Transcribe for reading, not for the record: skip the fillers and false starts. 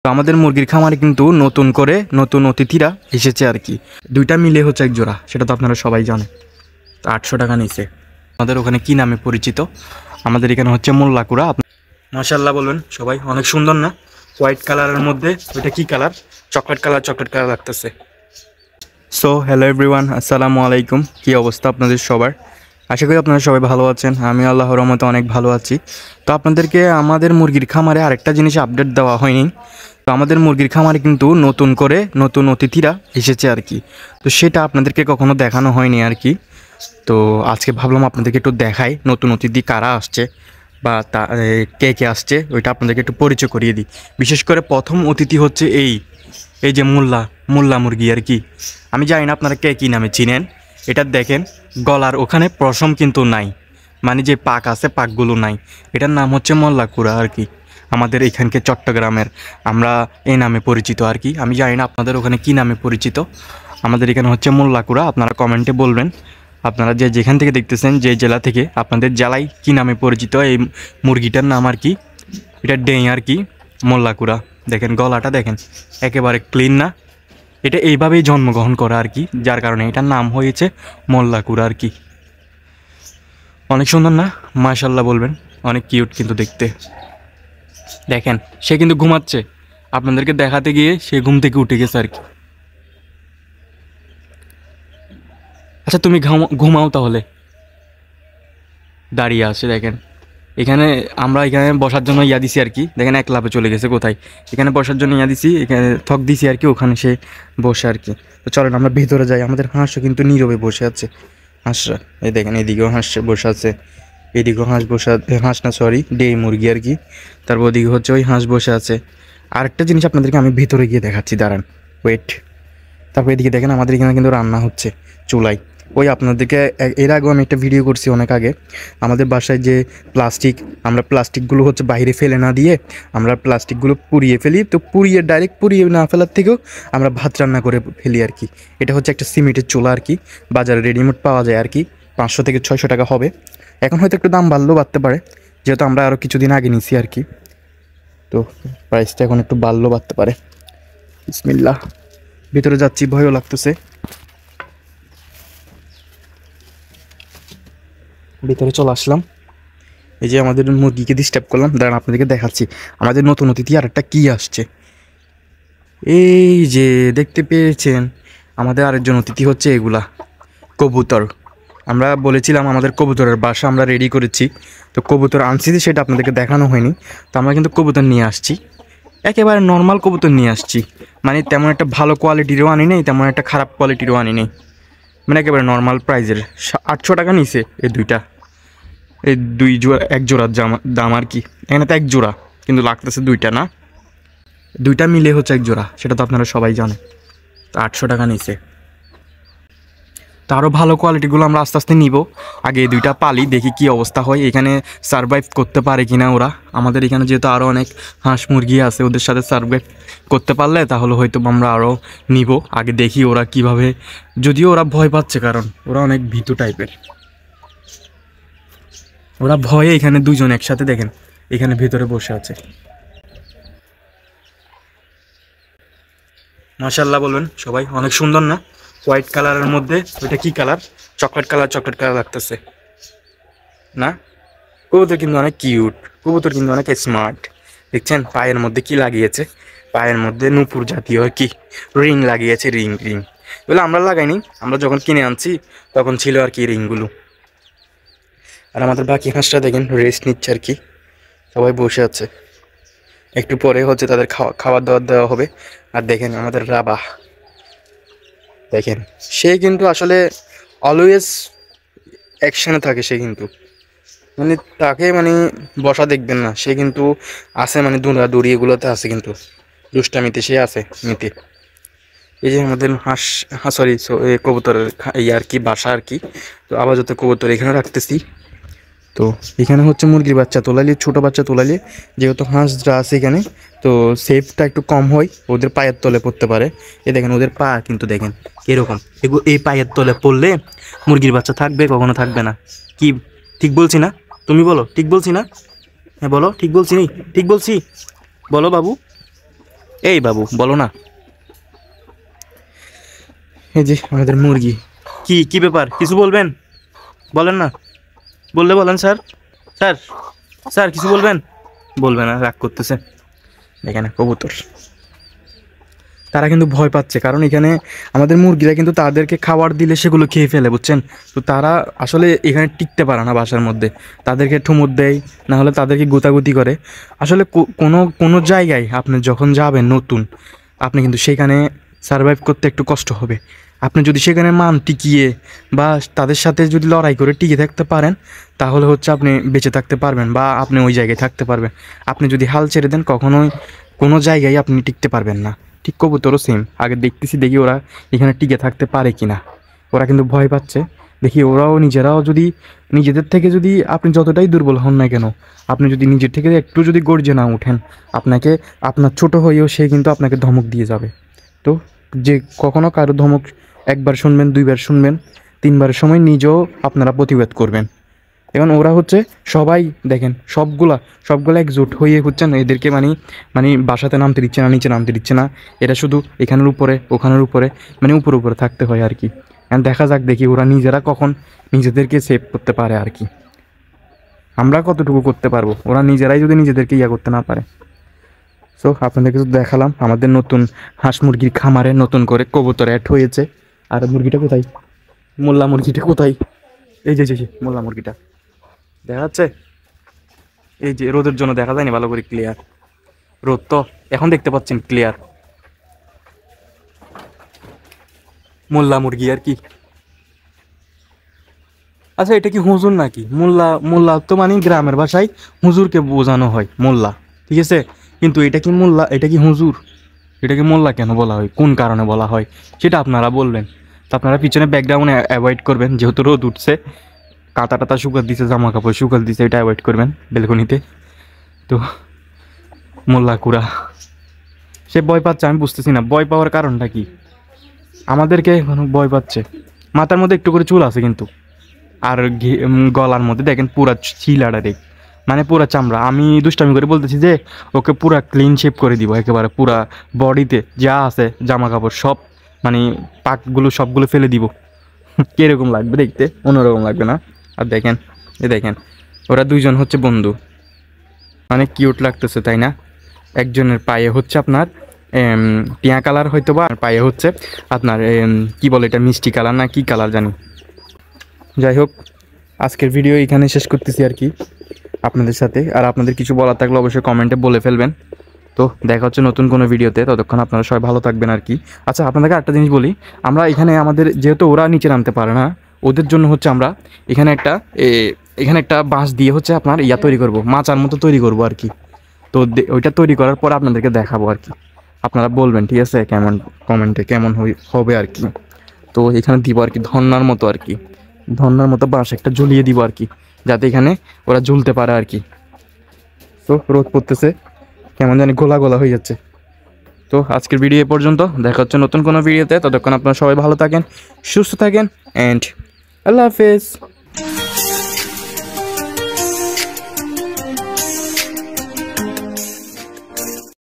তো আমাদের মুরগির খামারে কিন্তু নতুন করে নতুন অতিথিরা এসেছে আর কি। দুইটা মিলে হচ্ছে এক জোড়া, সেটা তো আপনারা সবাই জানেন। তো 800 টাকা নিছে। আমাদের ওখানে কি নামে পরিচিত? আমাদের এখানে হচ্ছে মোল্লাকুড়া। মাশাআল্লাহ বলবেন সবাই, অনেক সুন্দর না? হোয়াইট কালারের মধ্যে ওইটা কি কালার? চকলেট কালার লাগতেছে। সো হ্যালো এভরিওয়ান, আসসালামু আলাইকুম। কী অবস্থা আপনাদের সবার? আশা করি আপনারা সবাই ভালো আছেন। আমি আল্লাহর রহমতে অনেক ভালো আছি। তো আপনাদেরকে আমাদের মুরগির খামারে আরেকটা জিনিস আপডেট দেওয়া হয়নি। তো আমাদের মুরগির খামারে কিন্তু নতুন করে নতুন অতিথিরা এসেছে আর কি। তো সেটা আপনাদেরকে কখনো দেখানো হয়নি আর কি। তো আজকে ভাবলাম আপনাদেরকে একটু দেখাই নতুন অতিথি কারা আসছে বা কে কে আসছে, ওইটা আপনাদেরকে একটু পরিচয় করিয়ে দিই। বিশেষ করে প্রথম অতিথি হচ্ছে এই যে মোল্লা মুরগি আর কি। আমি জানি না আপনারা কে কী নামে চিনেন। এটা দেখেন, গলার ওখানে পশম কিন্তু নাই, মানে যে পাক আছে পাকগুলো নাই। এটার নাম হচ্ছে মোল্লাকুড়া আর কি। আমাদের এখানকে চট্টগ্রামের আমরা এই নামে পরিচিত আর কি। আমি জানি না আপনাদের ওখানে কি নামে পরিচিত। আমাদের এখানে হচ্ছে মোল্লাকুড়া। আপনারা কমেন্টে বলবেন আপনারা যে যেখান থেকে দেখতেছেন, যে জেলা থেকে, আপনাদের জেলায় কি নামে পরিচিত এই মুরগিটার নাম আর কি। এটা ডেই আর কি, মোল্লাকুড়া। দেখেন গলাটা দেখেন, একেবারে ক্লিন না? এটা এইভাবেই জন্মগ্রহণ করা আর কি, যার কারণে এটার নাম হয়েছে মোল্লাকুড়া আর কি। অনেক সুন্দর না? মাশাআল্লাহ বলবেন। অনেক কিউট কিন্তু দেখতে। দেখেন সে কিন্তু ঘুমাচ্ছে, আপনাদেরকে দেখাতে গিয়ে সে ঘুম থেকে উঠে গেছে আর কি। আচ্ছা তুমি ঘুমাও তাহলে। দাঁড়িয়ে আছে দেখেন। এখানে আমরা এখানে বসার জন্য ইয়া দিছি আর কি। দেখেন এক লাফে চলে গেছে কোথায়। এখানে বসার জন্য ইয়া দিছি, এখানে থক দিছি আর কি, ওখানে সে বসে আর কি। তো চলেন আমরা ভিতরে যাই। আমাদের হাঁসও কিন্তু নীরবে বসে আছে। হাঁসরা এই দেখেন, এদিকেও হাঁস বসে আছে, এদিকেও হাঁস বসে, হাঁস না সরি ডেই মুরগি আর কি। তারপর ওদিকে হচ্ছে ওই হাঁস বসে আছে। আরেকটা জিনিস আপনাদেরকে আমি ভিতরে গিয়ে দেখাচ্ছি, দাঁড়ান ওয়েট। তারপর এদিকে দেখেন আমাদের এখানে কিন্তু রান্না হচ্ছে চুলায়। ওই আপনাদেরকে এর আগেও আমি একটা ভিডিও করছি অনেক আগে। আমাদের বাসায় যে আমরা প্লাস্টিকগুলো হচ্ছে বাইরে ফেলে না দিয়ে আমরা প্লাস্টিকগুলো পুড়িয়ে ফেলি। তো ডাইরেক্ট পুড়িয়ে না ফেলার থেকেও আমরা ভাত রান্না করে ফেলি আর কি। এটা হচ্ছে একটা সিমেন্টের চুলা আর কি, বাজারে রেডিমেড পাওয়া যায় আর কি। 500 থেকে 600 টাকা হবে। এখন হয়তো একটু দাম বাড়তে পারে, যেহেতু আমরা আরও কিছুদিন আগে নিছি আর কি। তো প্রাইসটা এখন একটু বাড়তে পারে। বিসমিল্লাহ। ভিতরে যাচ্ছি, ভয়ও লাগতেছে। ভিতরে চলে আসলাম। এই যে আমাদের মুরগিকে ডিস্টার্ব করলাম, দাঁড়ান আপনাদেরকে দেখাচ্ছি আমাদের নতুন অতিথি আর একটা কী আসছে। এই যে দেখতে পেয়েছেন, আমাদের আরেকজন অতিথি হচ্ছে এগুলা কবুতর। আমরা বলেছিলাম আমাদের কবুতরের বাসা আমরা রেডি করেছি। তো কবুতর আনছি, সেটা আপনাদেরকে দেখানো হয়নি। তো আমরা কিন্তু কবুতর নিয়ে আসছি, একেবারে নর্মাল কবুতর নিয়ে আসছি। মানে তেমন একটা ভালো কোয়ালিটিরও আনি নেই, তেমন একটা খারাপ কোয়ালিটিরও আনি নেই, মানে একেবারে নর্মাল প্রাইজের। 800 টাকা নিছে এই এক জোড়ার দাম আর কি। এখানে তো এক জোড়া, কিন্তু লাগতেছে দুইটা, না দুইটা মিলে হচ্ছে এক জোড়া, সেটা তো আপনারা সবাই জানেন। তো 800 টাকা নিছে। তো আরও ভালো কোয়ালিটিগুলো আমরা আস্তে আস্তে নিব। আগে এই দুইটা পালি, দেখি কি অবস্থা হয়, এখানে সারভাইভ করতে পারে কি না ওরা। আমাদের এখানে যেহেতু আরও অনেক হাঁস মুরগি আছে, ওদের সাথে সারভাইভ করতে পারলে তাহলে হয়তো আমরা আরও নিব। আগে দেখি ওরা কিভাবে, যদিও ওরা ভয় পাচ্ছে, কারণ ওরা অনেক ভীতু টাইপের। ওরা ভয়ে এখানে দুজন একসাথে দেখেন এখানে ভেতরে বসে আছে। মাশাআল্লাহ বলবেন সবাই, অনেক সুন্দর না? হোয়াইট কালারের মধ্যে ওইটা কি কালার? চকলেট কালার লাগতেছে না? কবুতর কিন্তু অনেক কিউট, কবুতর কিন্তু অনেক স্মার্ট। দেখছেন পায়ের মধ্যে কি লাগিয়েছে? পায়ের মধ্যে নূপুর জাতীয় কি রিং লাগিয়েছে, রিং। এগুলো আমরা লাগাইনি, আমরা যখন কিনে আনছি তখন ছিল আর কি রিংগুলো। আর আমাদের বাকি হাঁসটা দেখেন রেস্ট নিচ্ছে আর কি, সবাই বসে আছে। একটু পরে হচ্ছে তাদের খাবার দাবার দেওয়া হবে। আর দেখেন আমাদের রাবা, দেখেন সে কিন্তু আসলে অলওয়েজ অ্যাকশানে থাকে। সে কিন্তু মানে তাকে মানে বসা দেখবেন না, সে কিন্তু আছে মানে দৌড়াদৌড়ি এগুলোতে আছে, কিন্তু দুষ্টামিতে সে আছে নিতে। এই যে আমাদের কবুতরের আর কি বাসা আর কি। তো আবার যত কবুতর এখানে রাখতেছি। তো এখানে হচ্ছে মুরগির বাচ্চা তোলালি, ছোটো বাচ্চা তোলালি, যেহেতু হাঁসরা আছে এখানে, তো সেফটা একটু কম হয়, ওদের পায়ের তলে পড়তে পারে। এ দেখেন ওদের পা কিন্তু দেখেন এরকম, এই পায়ের তলে পড়লে মুরগির বাচ্চা থাকবে, কখনো থাকবে না। কি ঠিক বলছি না? তুমি বলো ঠিক বলছি না? হ্যাঁ বলো ঠিক বলছি, ঠিক বলছি, বলো বাবু। এই বাবু বলো না। এই যে আমাদের মুরগি। কি কি ব্যাপার, কিছু বলবেন? বলেন না, বললে বলেন স্যার। স্যার স্যার কিছু বলবেন? বলবে না, রাগ করতেছে। এখানে কবুতর, তারা কিন্তু ভয় পাচ্ছে, কারণ এখানে আমাদের মুরগিরা কিন্তু তাদেরকে খাবার দিলে সেগুলো খেয়ে ফেলে, বুঝছেন? তো তারা আসলে এখানে টিকতে পারে না বাসার মধ্যে, তাদেরকে ঠুমুর দেয়, না হলে তাদেরকে গোতাগুতি করে। আসলে কোনো কোনো জায়গায় আপনি যখন যাবেন নতুন, আপনি কিন্তু সেখানে সারভাইভ করতে একটু কষ্ট হবে। আপনি যদি সেখানে মান টিকিয়ে বা তাদের সাথে যদি লড়াই করে টিকে থাকতে পারেন, তাহলে হচ্ছে আপনি বেঁচে থাকতে পারবেন বা আপনি ওই জায়গায় থাকতে পারবেন। আপনি যদি হাল ছেড়ে দেন, কখনোই কোনো জায়গায় আপনি টিকতে পারবেন না। ঠিক কবুতরও সেম, আগে দেখতেছি দেখি ওরা এখানে টিকে থাকতে পারে কি না। ওরা কিন্তু ভয় পাচ্ছে, দেখি ওরাও নিজেরাও যদি নিজেদের থেকে যদি আপনি যতটাই দুর্বল হন না কেন, আপনি যদি নিজের থেকে একটু যদি গর্জে না উঠেন, আপনাকে আপনার ছোট হয়েও সে কিন্তু আপনাকে ধমক দিয়ে যাবে। তো যে কখনো কারো ধমক একবার শুনবেন, দুইবার শুনবেন, তিনবারের সময় নিজেও আপনারা প্রতিবাদ করবেন। এখন ওরা হচ্ছে সবাই দেখেন সবগুলা একজোট হয়ে হচ্ছেন এদেরকে মানে বাসাতে নামতে দিচ্ছে না, নিচে নামতে দিচ্ছে না। এরা শুধু এখানের উপরে ওখানের উপরে মানে উপরে থাকতে হয় আর কি। এখন দেখা যাক, দেখি ওরা নিজেরা কখন নিজেদেরকে সেভ করতে পারে আর কি। আমরা কতটুকু করতে পারবো, ওরা নিজেরাই যদি নিজেদেরকে ইয়া করতে না পারে। সো আপনাদেরকে তো দেখালাম আমাদের নতুন হাঁস মুরগির খামারে নতুন করে কবুতর অ্যাড হয়েছে। আর মুরগিটা কোথায়, মোল্লা মুরগিটা কোথায়? এই যে মোল্লা মুরগিটা দেখা যাচ্ছে। এই যে রোদের জন্য দেখা যায়নি ভালো করে ক্লিয়ার, রোদ তো এখন দেখতে পাচ্ছেন ক্লিয়ার। মোল্লা মুরগি আর কি। আচ্ছা এটা কি হুজুর নাকি? মোল্লা তো মানে গ্রামের ভাষায় হুজুরকে বোঝানো হয় মোল্লা, ঠিক আছে? কিন্তু এটা কি মোল্লা, এটা কি হুজুর? এটাকে মোল্লা কেন বলা হয়, কোন কারণে বলা হয় সেটা আপনারা বলবেন। তো আপনারা পিছনে ব্যাকগ্রাউন্ডে অ্যাভয়েড করবেন, যেহেতু রোদ উঠছে, কাঁথা টাতা শুকাল দিছে, জামা কাপড় শুকাল দিছে, এটা অ্যাভয়েড করবেন বেলকনিতে। তো মোল্লা কুড়া সে ভয় পাচ্ছে, আমি বুঝতেছি না ভয় পাওয়ার কারণটা কি। আমাদেরকে ভয় পাচ্ছে। মাথার মধ্যে একটু করে চুল আছে কিন্তু, আর গলার মধ্যে দেখেন পুরা চিলাটা দেখ, মানে পুরা চামড়া। আমি দুষ্টামি করে বলতেছি যে ওকে পুরা ক্লিন শেপ করে দিব, একেবারে পুরা বডিতে যা আছে জামা কাপড় সব মানে পাকগুলো সবগুলো ফেলে দিব। কীরকম লাগবে দেখতে? অন্যরকম লাগবে না? আর দেখেন, দেখেন ওরা দুইজন হচ্ছে বন্ধু, মানে কিউট লাগতেছে তাই না? একজনের পায়ে হচ্ছে আপনার টিয়া কালার হয়তো বা, আর পায়ে হচ্ছে আপনার কি বলে এটা, মিষ্টি কালার না কি কালার জানি। যাই হোক, আজকের ভিডিও এখানে শেষ করতেছি আর কি আপনাদের সাথে। আর আপনাদের কিছু বলার থাকলে অবশ্যই কমেন্টে বলে ফেলবেন। তো দেখা হচ্ছে নতুন কোনো ভিডিওতে, ততক্ষণ আপনারা সবাই ভালো থাকবেন আর কি। আচ্ছা আপনাদেরকে একটা জিনিস বলি, আমরা এখানে আমাদের যেহেতু ওরা নিচে নামতে পারে না, ওদের জন্য হচ্ছে আমরা এখানে একটা বাঁশ দিয়ে হচ্ছে আপনার ইয়া তৈরি করব, মাচার মতো তৈরি করব আর কি। তো ওইটা তৈরি করার পর আপনাদেরকে দেখাবো আর কি। আপনারা বলবেন ঠিক আছে কেমন, কমেন্টে কেমন হবে আর কি। তো এখানে দিব আর কি ধন্নার মতো আর কি, ধন্নার মতো বাঁশ একটা ঝুলিয়ে দিব আর কি, যাতে এখানে ওরা ঝুলতে পারে আর কি। তো রোদ পড়তেছে, কেমন জানি গোলা গোলা হয়ে যাচ্ছে। তো আজকের ভিডিও এ পর্যন্ত, দেখা হচ্ছে নতুন কোনো ভিডিওতে। ততক্ষণ আপনারা সবাই ভালো থাকেন, সুস্থ থাকেন, অ্যান্ড আল্লাহ হাফেজ।